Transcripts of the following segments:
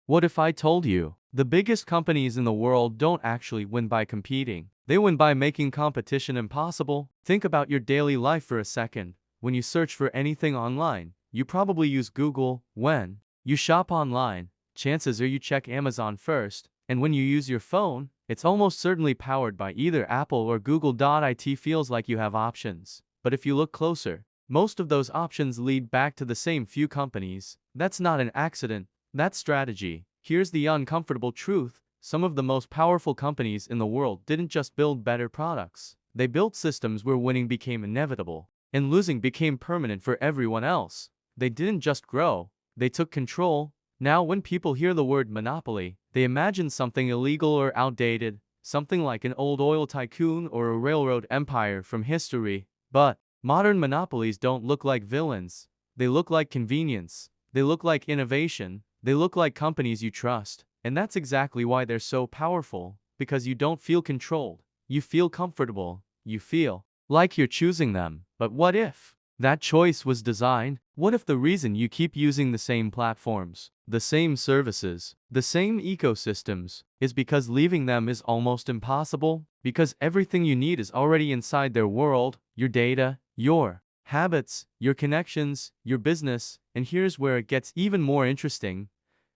What if I told you the biggest companies in the world don't actually win by competing? They win by making competition impossible. Think about your daily life for a second. When you search for anything online, you probably use Google. When you shop online, chances are you check Amazon first. And when you use your phone, it's almost certainly powered by either Apple or Google. It feels like you have options. But if you look closer, most of those options lead back to the same few companies. That's not an accident. That's strategy. Here's the uncomfortable truth. Some of the most powerful companies in the world didn't just build better products. They built systems where winning became inevitable, and losing became permanent for everyone else. They didn't just grow, they took control. Now when people hear the word monopoly, they imagine something illegal or outdated, something like an old oil tycoon or a railroad empire from history. But modern monopolies don't look like villains. They look like convenience. They look like innovation. They look like companies you trust. And that's exactly why they're so powerful, because you don't feel controlled. You feel comfortable. You feel like you're choosing them. But what if that choice was designed? What if the reason you keep using the same platforms, the same services, the same ecosystems, is because leaving them is almost impossible? Because everything you need is already inside their world, your data, your habits, your connections, your business. And here's where it gets even more interesting.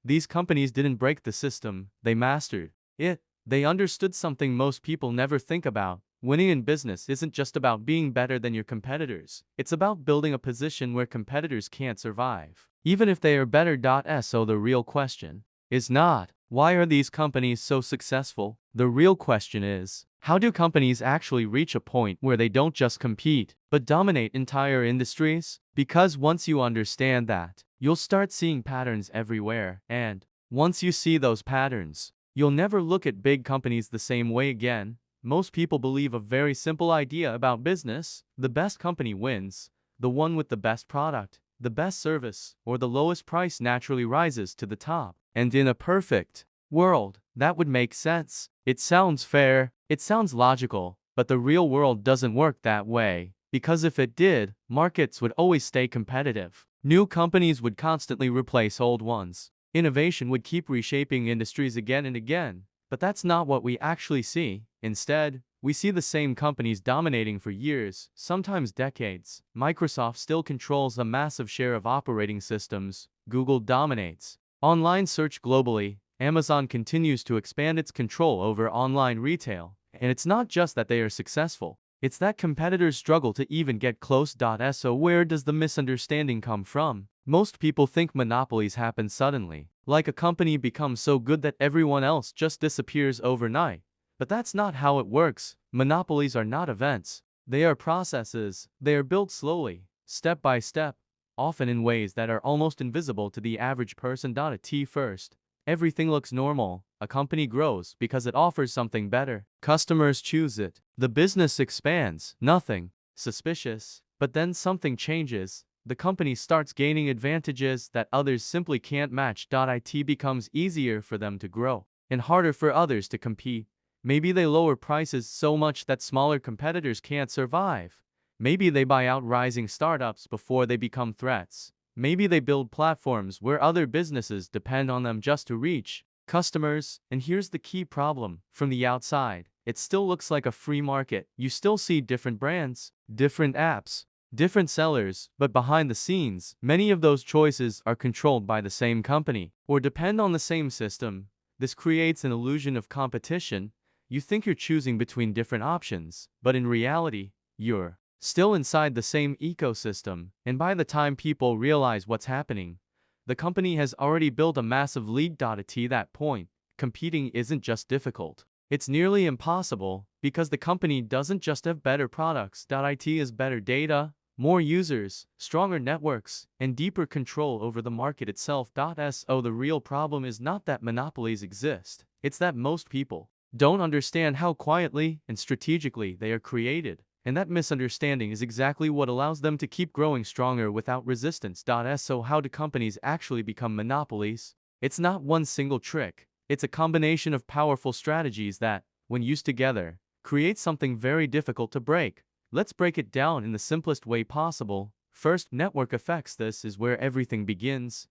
These companies didn't break the system, they mastered it. They understood something most people never think about. Winning in business isn't just about being better than your competitors. It's about building a position where competitors can't survive, even if they are better. So the real question is not, why are these companies so successful? The real question is, how do companies actually reach a point where they don't just compete, but dominate entire industries? Because once you understand that, you'll start seeing patterns everywhere. And once you see those patterns, you'll never look at big companies the same way again. Most people believe a very simple idea about business: the best company wins. The one with the best product, the best service, or the lowest price naturally rises to the top. And in a perfect world, that would make sense. It sounds fair, it sounds logical, but the real world doesn't work that way. Because if it did, markets would always stay competitive. New companies would constantly replace old ones. Innovation would keep reshaping industries again and again. But that's not what we actually see. Instead, we see the same companies dominating for years, sometimes decades. Microsoft still controls a massive share of operating systems. Google dominates online search globally. Amazon continues to expand its control over online retail. And it's not just that they are successful. It's that competitors struggle to even get close. So where does the misunderstanding come from? Most people think monopolies happen suddenly, like a company becomes so good that everyone else just disappears overnight. But that's not how it works. Monopolies are not events. They are processes. They are built slowly, step by step, often in ways that are almost invisible to the average person. At first, everything looks normal. A company grows because it offers something better. Customers choose it. The business expands. Nothing suspicious. But then something changes. The company starts gaining advantages that others simply can't match. It becomes easier for them to grow and harder for others to compete. Maybe they lower prices so much that smaller competitors can't survive. Maybe they buy out rising startups before they become threats. Maybe they build platforms where other businesses depend on them just to reach customers. And here's the key problem. From the outside, it still looks like a free market. You still see different brands, different apps, different sellers, but behind the scenes, many of those choices are controlled by the same company or depend on the same system. This creates an illusion of competition. You think you're choosing between different options, but in reality, you're still inside the same ecosystem. And by the time people realize what's happening, the company has already built a massive lead. At that point, competing isn't just difficult. It's nearly impossible, because the company doesn't just have better products. It has better data, more users, stronger networks, and deeper control over the market itself. The real problem is not that monopolies exist. It's that most people don't understand how quietly and strategically they are created. And that misunderstanding is exactly what allows them to keep growing stronger without resistance. So how do companies actually become monopolies? It's not one single trick. It's a combination of powerful strategies that, when used together, create something very difficult to break. Let's break it down in the simplest way possible. First, network effects. This is where everything begins.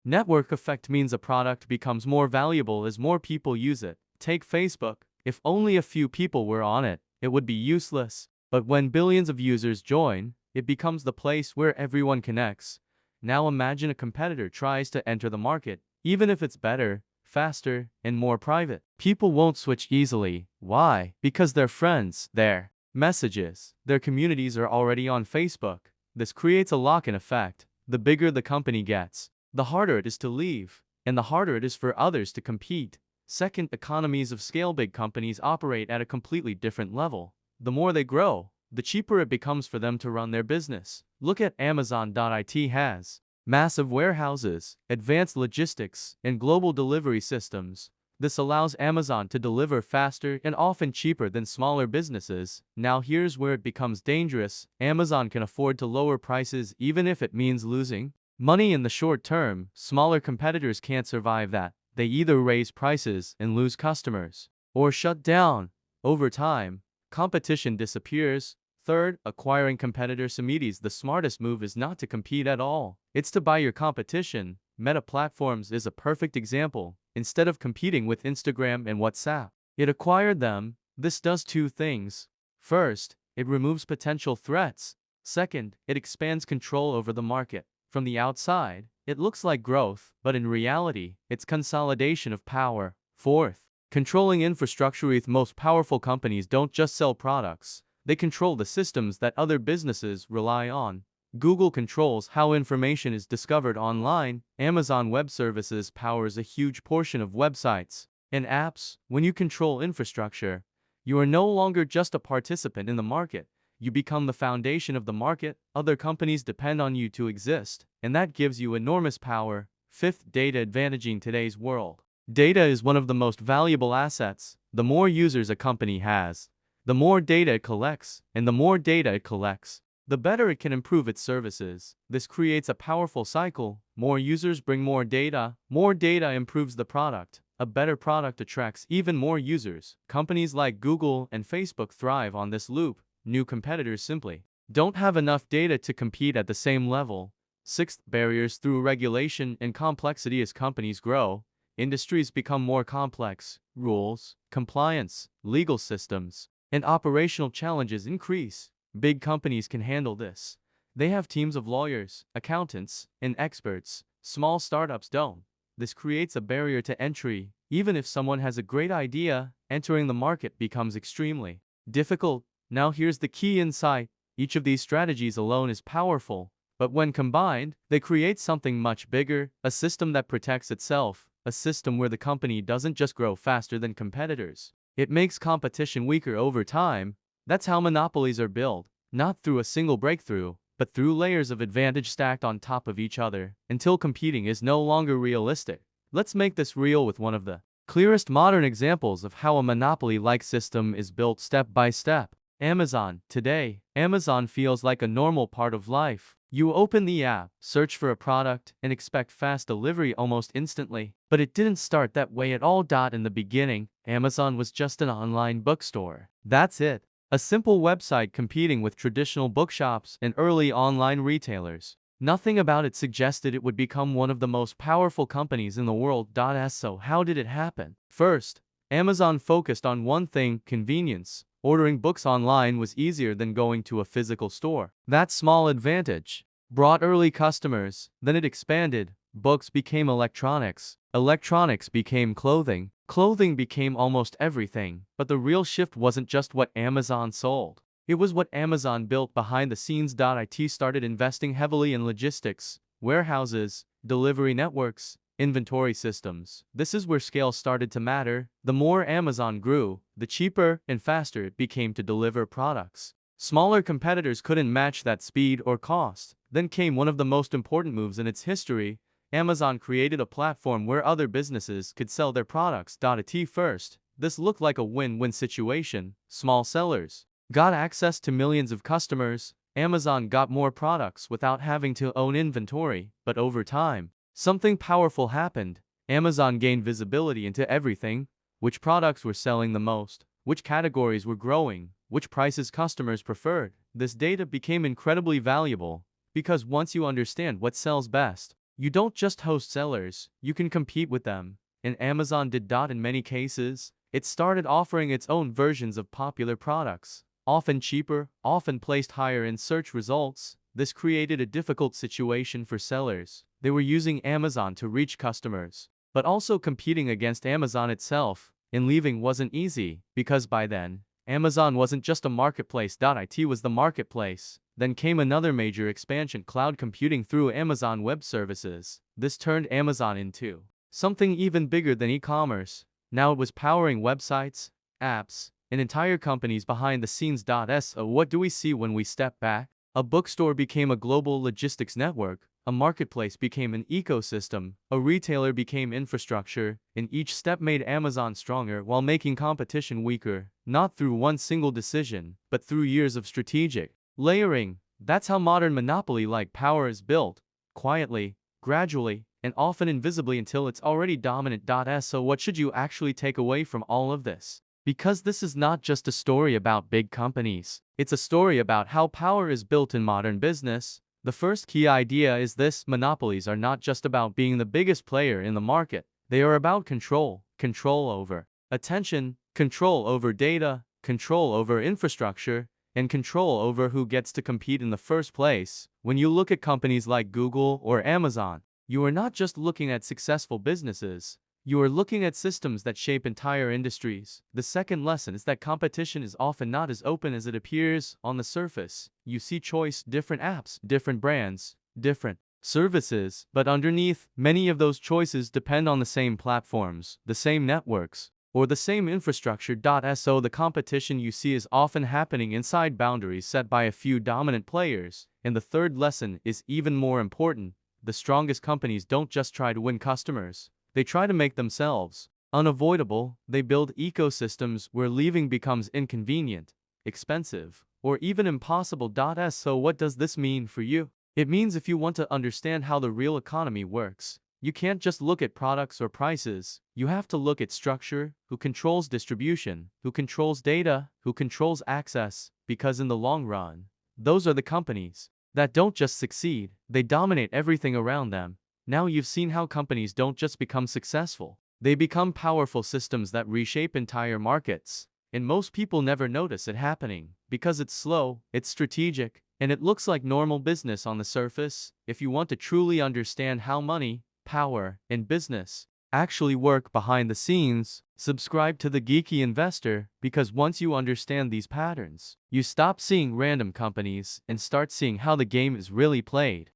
Network effect means a product becomes more valuable as more people use it. Take Facebook. If only a few people were on it, it would be useless. But when billions of users join, it becomes the place where everyone connects. Now imagine a competitor tries to enter the market, even if it's better, faster, and more private. People won't switch easily. Why? Because their friends, their messages, their communities are already on Facebook. This creates a lock-in effect. The bigger the company gets, the harder it is to leave, and the harder it is for others to compete. Second, economies of scale. Big companies operate at a completely different level. The more they grow, the cheaper it becomes for them to run their business. Look at Amazon. It has massive warehouses, advanced logistics, and global delivery systems. This allows Amazon to deliver faster and often cheaper than smaller businesses. Now here's where it becomes dangerous. Amazon can afford to lower prices even if it means losing money in the short term. Smaller competitors can't survive that. They either raise prices and lose customers, or shut down. Over time, competition disappears. Third, acquiring competitors. The smartest move is not to compete at all. It's to buy your competition. Meta Platforms is a perfect example. Instead of competing with Instagram and WhatsApp, it acquired them. This does two things. First, it removes potential threats. Second, it expands control over the market. From the outside, it looks like growth, but in reality, it's consolidation of power. Fourth, controlling infrastructure. The most powerful companies don't just sell products. They control the systems that other businesses rely on. Google controls how information is discovered online. Amazon Web Services powers a huge portion of websites and apps. When you control infrastructure, you are no longer just a participant in the market. You become the foundation of the market. Other companies depend on you to exist, and that gives you enormous power. Fifth, data advantage. In today's world, data is one of the most valuable assets. The more users a company has, the more data it collects, and the more data it collects, the better it can improve its services. This creates a powerful cycle. More users bring more data improves the product. A better product attracts even more users. Companies like Google and Facebook thrive on this loop. New competitors simply don't have enough data to compete at the same level. Sixth, barriers through regulation and complexity. As companies grow, industries become more complex. Rules, compliance, legal systems, and operational challenges increase. Big companies can handle this. They have teams of lawyers, accountants, and experts. Small startups don't. This creates a barrier to entry. Even if someone has a great idea, entering the market becomes extremely difficult. Now here's the key insight. Each of these strategies alone is powerful, but when combined, they create something much bigger, a system that protects itself, a system where the company doesn't just grow faster than competitors. It makes competition weaker over time. That's how monopolies are built, not through a single breakthrough, but through layers of advantage stacked on top of each other, until competing is no longer realistic. Let's make this real with one of the clearest modern examples of how a monopoly-like system is built step by step. Amazon. Today, Amazon feels like a normal part of life. You open the app, search for a product, and expect fast delivery almost instantly. But it didn't start that way at all. In the beginning, Amazon was just an online bookstore. That's it. A simple website competing with traditional bookshops and early online retailers. Nothing about it suggested it would become one of the most powerful companies in the world. So how did it happen? First, Amazon focused on one thing: convenience. Ordering books online was easier than going to a physical store. That small advantage brought early customers. Then it expanded. Books became electronics. Electronics became clothing. Clothing became almost everything. But the real shift wasn't just what Amazon sold. It was what Amazon built behind the scenes. It started investing heavily in logistics, warehouses, delivery networks, inventory systems. This is where scale started to matter. The more Amazon grew, the cheaper and faster it became to deliver products. Smaller competitors couldn't match that speed or cost. Then came one of the most important moves in its history. Amazon created a platform where other businesses could sell their products. At first, this looked like a win-win situation. Small sellers got access to millions of customers. Amazon got more products without having to own inventory. But over time, something powerful happened. Amazon gained visibility into everything: which products were selling the most, which categories were growing, which prices customers preferred. This data became incredibly valuable, because once you understand what sells best, You don't just host sellers, you can compete with them. And Amazon did that in many cases. It started offering its own versions of popular products, often cheaper, often placed higher in search results. This created a difficult situation for sellers. They were using Amazon to reach customers, but also competing against Amazon itself. And leaving wasn't easy, because by then, Amazon wasn't just a marketplace. It was the marketplace. Then came another major expansion: cloud computing through Amazon Web Services. This turned Amazon into something even bigger than e-commerce. Now it was powering websites, apps, and entire companies behind the scenes. So what do we see when we step back? A bookstore became a global logistics network, a marketplace became an ecosystem, a retailer became infrastructure, and each step made Amazon stronger while making competition weaker, not through one single decision, but through years of strategic layering. That's how modern monopoly-like power is built, quietly, gradually, and often invisibly until it's already dominant. So what should you actually take away from all of this? Because this is not just a story about big companies. It's a story about how power is built in modern business. The first key idea is this: monopolies are not just about being the biggest player in the market. They are about control. Control over attention, control over data, control over infrastructure, and control over who gets to compete in the first place. When you look at companies like Google or Amazon, you are not just looking at successful businesses. You are looking at systems that shape entire industries. The second lesson is that competition is often not as open as it appears on the surface. You see choice, different apps, different brands, different services, but underneath, many of those choices depend on the same platforms, the same networks, or the same infrastructure. So the competition you see is often happening inside boundaries set by a few dominant players. And the third lesson is even more important. The strongest companies don't just try to win customers. They try to make themselves unavoidable. They build ecosystems where leaving becomes inconvenient, expensive, or even impossible. So what does this mean for you? It means if you want to understand how the real economy works, you can't just look at products or prices. You have to look at structure, who controls distribution, who controls data, who controls access, because in the long run, those are the companies that don't just succeed, they dominate everything around them. Now you've seen how companies don't just become successful. They become powerful systems that reshape entire markets. And most people never notice it happening, because it's slow, it's strategic, and it looks like normal business on the surface. If you want to truly understand how money, power, and business actually work behind the scenes, subscribe to The Geeky Investor, because once you understand these patterns, you stop seeing random companies and start seeing how the game is really played.